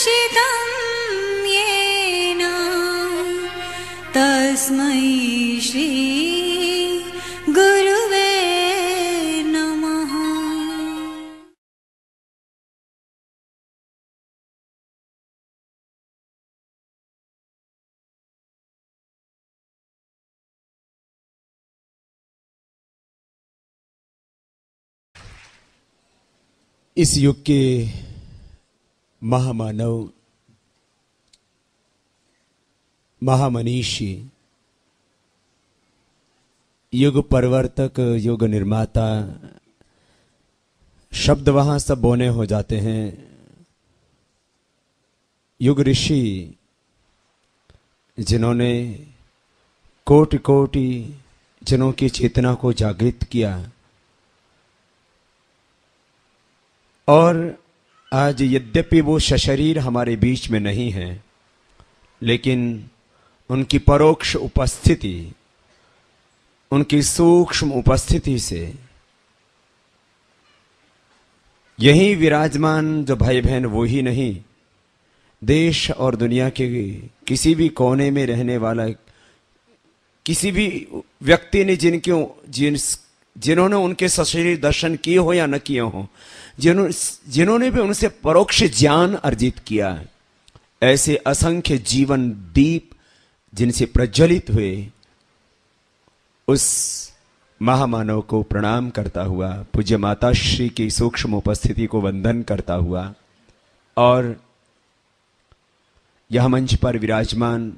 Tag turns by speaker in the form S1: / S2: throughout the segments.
S1: भाषितं येन तस्मै श्री गुरुवे नमः।
S2: इस युग के महामानव, महामनीषी, युग परिवर्तक, युग निर्माता, शब्द वहां सब बोने हो जाते हैं। युग ऋषि जिन्होंने कोटि कोटि जनों की चेतना को जागृत किया, और आज यद्यपि वो सशरीर हमारे बीच में नहीं है, लेकिन उनकी परोक्ष उपस्थिति, उनकी सूक्ष्म उपस्थिति से यही विराजमान जो भाई बहन वो ही नहीं, देश और दुनिया के किसी भी कोने में रहने वाला किसी भी व्यक्ति ने जिन्होंने उनके सशरीर दर्शन किए हो या न किए हो, जिन्होंने भी उनसे परोक्ष ज्ञान अर्जित किया, ऐसे असंख्य जीवन दीप जिनसे प्रज्वलित हुए, उस महामानव को प्रणाम करता हुआ, पूज्य माता श्री की सूक्ष्म उपस्थिति को वंदन करता हुआ, और यह मंच पर विराजमान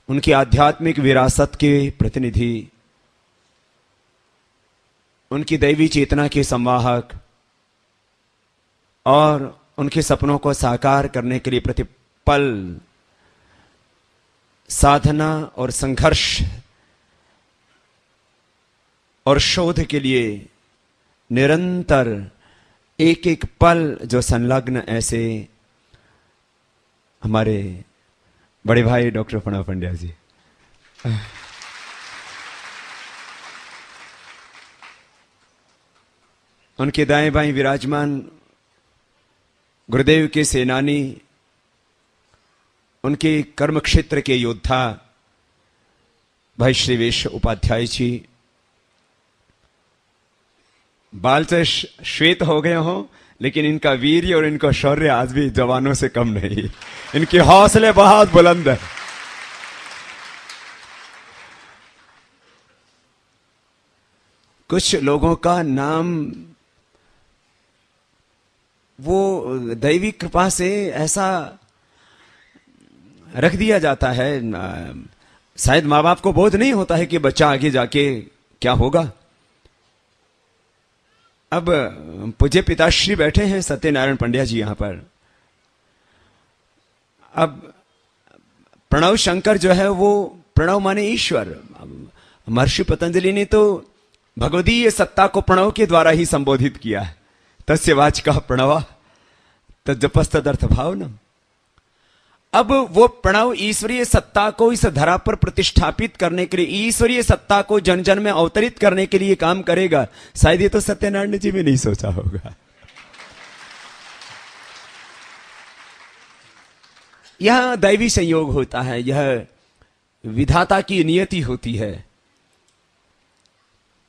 S2: उनकी आध्यात्मिक विरासत के प्रतिनिधि, उनकी दैवी चेतना के संवाहक और उनके सपनों को साकार करने के लिए प्रतिपल साधना और संघर्ष और शोध के लिए निरंतर एक एक पल जो संलग्न ऐसे हमारे बड़े भाई डॉक्टर प्रणव पंड्या जी, उनके दाएं बाएं विराजमान गुरुदेव के सेनानी, उनके कर्म क्षेत्र के योद्धा भाई श्रीवेश उपाध्याय जी, बाल से श्वेत हो गए हों, लेकिन इनका वीर्य और इनका शौर्य आज भी जवानों से कम नहीं, इनके हौसले बहुत बुलंद है। कुछ लोगों का नाम वो दैवी कृपा से ऐसा रख दिया जाता है, शायद माँ बाप को बोध नहीं होता है कि बच्चा आगे जाके क्या होगा। अब पूज्य पिताश्री बैठे हैं सत्यनारायण पंड्या जी यहां पर। अब प्रणव शंकर जो है वो प्रणव माने ईश्वर। महर्षि पतंजलि ने तो भगवदीय सत्ता को प्रणव के द्वारा ही संबोधित किया है। तस्य वाचकः प्रणव तज्जपस्तदर्थ भावनम। अब वो प्रणव ईश्वरीय सत्ता को इस धरा पर प्रतिष्ठापित करने के लिए, ईश्वरीय सत्ता को जन जन में अवतरित करने के लिए काम करेगा। शायद ये तो सत्यनारायण जी भी नहीं सोचा होगा। यह दैवी संयोग होता है, यह विधाता की नियति होती है।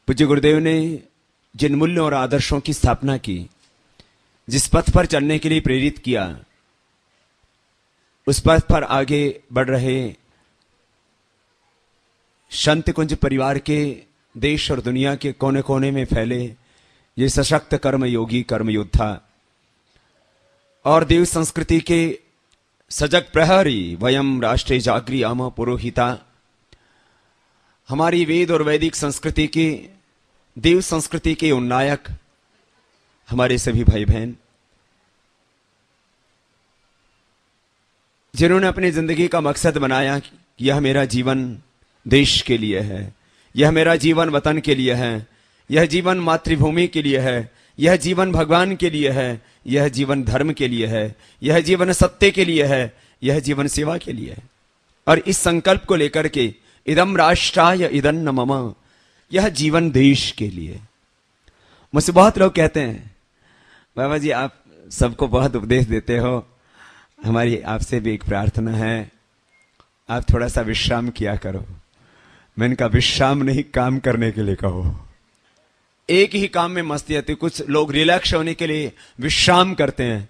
S2: पूज्य गुरुदेव ने जिन मूल्यों और आदर्शों की स्थापना की, जिस पथ पर चलने के लिए प्रेरित किया, उस पथ पर आगे बढ़ रहे संत कुंज परिवार के देश और दुनिया के कोने कोने में फैले ये सशक्त कर्म योगी, कर्म योद्धा और देव संस्कृति के सजग प्रहरी, वयम राष्ट्रे जागृयाम पुरोहिता, हमारी वेद और वैदिक संस्कृति के, देव संस्कृति के उन्नायक हमारे सभी भाई बहन, जिन्होंने अपनी जिंदगी का मकसद बनाया कि यह मेरा जीवन देश के लिए है, यह मेरा जीवन वतन के लिए है, यह जीवन मातृभूमि के लिए है, यह जीवन भगवान के लिए है, यह जीवन धर्म के लिए है, यह जीवन सत्य के लिए है, यह जीवन सेवा के लिए है। और इस संकल्प को लेकर के इदम राष्ट्राय इदन्न मम, यह जीवन देश के लिए। मुझसे बहुत लोग कहते हैं बाबा जी आप सबको बहुत उपदेश देते हो। हमारी आपसे भी एक प्रार्थना है, आप थोड़ा सा विश्राम किया करो। मैंने कहा विश्राम नहीं, काम करने के लिए कहो। एक ही काम में मस्ती आती। कुछ लोग रिलैक्स होने के लिए विश्राम करते हैं।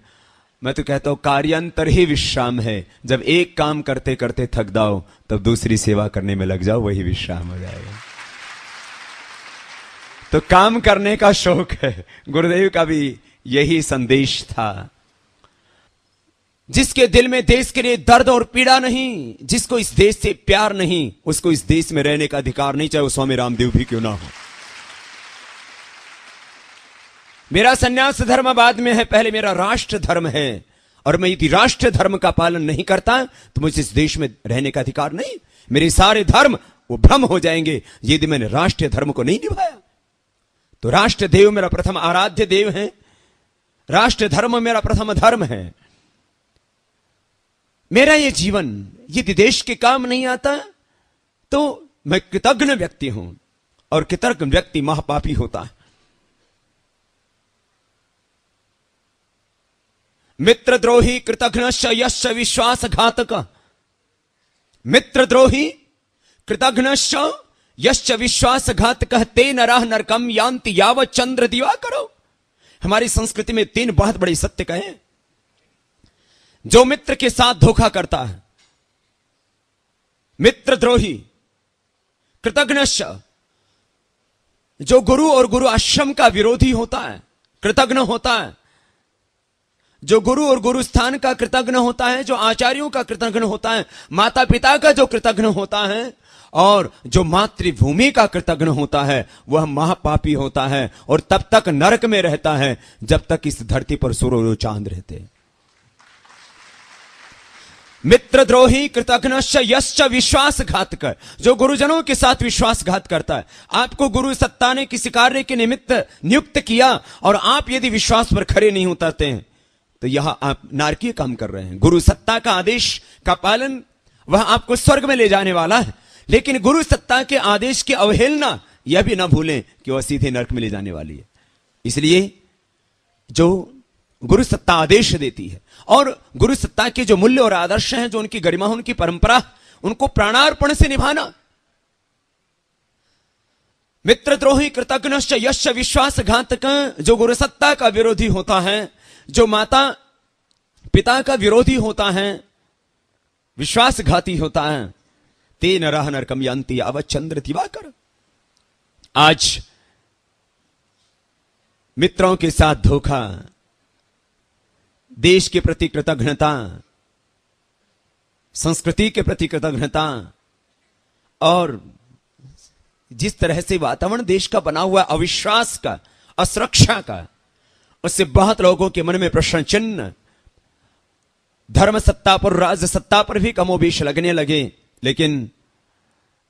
S2: मैं तो कहता हूं कार्यांतर ही विश्राम है। जब एक काम करते करते थक जाओ तब दूसरी सेवा करने में लग जाओ, वही विश्राम हो जाएगा। तो काम करने का शौक है। गुरुदेव का भी यही संदेश था। जिसके दिल में देश के लिए दर्द और पीड़ा नहीं, जिसको इस देश से प्यार नहीं, उसको इस देश में रहने का अधिकार नहीं, चाहे वो स्वामी रामदेव भी क्यों ना हो। मेरा संन्यास धर्म बाद में है, पहले मेरा राष्ट्र धर्म है। और मैं यदि राष्ट्र धर्म का पालन नहीं करता तो मुझे इस देश में रहने का अधिकार नहीं। मेरे सारे धर्म वो भ्रम हो जाएंगे यदि मैंने राष्ट्रीय धर्म को नहीं निभाया। तो राष्ट्र देव मेरा प्रथम आराध्य देव है, राष्ट्र धर्म मेरा प्रथम धर्म है। मेरा ये जीवन यदि देश के काम नहीं आता तो मैं कृतज्ञ व्यक्ति हूं, और कृतज्ञ व्यक्ति महापापी होता है। मित्रद्रोही कृतघ्नश्च यश्च विश्वासघातक, मित्रद्रोही कृतघ्नश्च यश्च विश्वासघातकः ते नरः नरकम यान्ति यावत् चंद्र दिवाकरो। हमारी संस्कृति में 3 बहुत बड़े सत्य कहे। जो मित्र के साथ धोखा करता है, मित्रद्रोही, कृतघ्नश्च जो गुरु और गुरु आश्रम का विरोधी होता है, कृतघ्न होता है। जो गुरु और गुरु स्थान का कृतघ्न होता है, जो आचार्यों का कृतघ्न होता है, माता पिता का जो कृतघ्न होता है, और जो मातृभूमि का कृतघ्न होता है, वह महापापी होता है और तब तक नरक में रहता है जब तक इस धरती पर सूर्य और चांद रहते। मित्रद्रोही कृतघ्नश्च यश्च विश्वासघातक, जो गुरुजनों के साथ विश्वासघात करता है। आपको गुरु सत्ता ने किसी कार्य के निमित्त नियुक्त किया और आप यदि विश्वास पर खरे नहीं उतरते हैं तो यह आप नारकीय काम कर रहे हैं। गुरु सत्ता का आदेश का पालन वह आपको स्वर्ग में ले जाने वाला है, लेकिन गुरु सत्ता के आदेश की अवहेलना यह भी ना भूलें कि वह सीधे नरक में ले जाने वाली है। इसलिए जो गुरु सत्ता आदेश देती है और गुरु सत्ता के जो मूल्य और आदर्श हैं, जो उनकी गरिमा, उनकी परंपरा, उनको प्राणार्पण से निभाना। मित्रद्रोही कृतघ्नश्च यश्च विश्वासघातक, जो गुरु सत्ता का विरोधी होता है, जो माता पिता का विरोधी होता है, विश्वासघाती होता है, ते नरः नरकम यान्ति यावत् चंद्र दिवाकर। आज मित्रों के साथ धोखा, देश के प्रति कृतज्ञता, संस्कृति के प्रति कृतज्ञता, और जिस तरह से वातावरण देश का बना हुआ अविश्वास का, असुरक्षा का, उससे बहुत लोगों के मन में प्रश्न चिन्ह धर्म सत्ता पर, राज सत्ता पर भी कमोबेश लगने लगे। लेकिन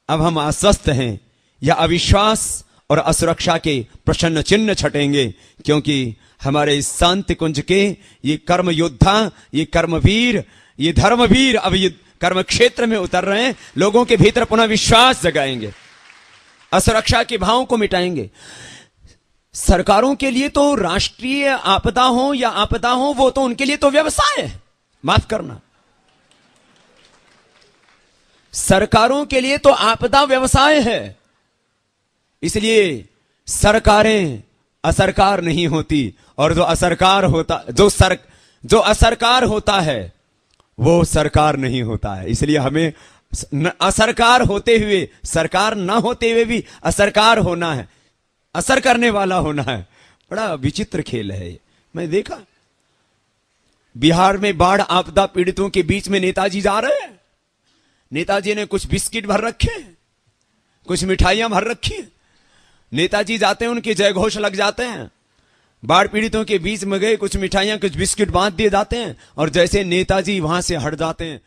S2: अब हम आश्वस्त हैं, यह अविश्वास और असुरक्षा के प्रश्न चिन्ह छटेंगे, क्योंकि हमारे इस शांति कुंज के ये कर्म योद्धा, ये कर्मवीर, ये धर्मवीर अब ये कर्म क्षेत्र में उतर रहे हैं। लोगों के भीतर पुनः विश्वास जगाएंगे, असुरक्षा के भावों को मिटाएंगे। सरकारों के लिए तो राष्ट्रीय आपदा हो या आपदा हो, वो तो उनके लिए तो व्यवसाय है। माफ करना, सरकारों के लिए तो आपदा व्यवसाय है। इसलिए सरकारें असरकार नहीं होती, और जो असरकार होता, जो असरकार होता है वो सरकार नहीं होता है। इसलिए हमें असरकार होते हुए, सरकार ना होते हुए भी असरकार होना है, असर करने वाला होना है। बड़ा विचित्र खेल है। मैं देखा बिहार में बाढ़ आपदा पीड़ितों के बीच में नेताजी जा रहे हैं। नेताजी ने कुछ बिस्किट भर रखे, कुछ मिठाइयां भर रखी। नेताजी जाते हैं, उनके जय घोष लग जाते हैं। बाढ़ पीड़ितों के बीच में गए, कुछ मिठाइयां, कुछ बिस्किट बांट दिए जाते हैं, और जैसे नेताजी वहां से हट जाते हैं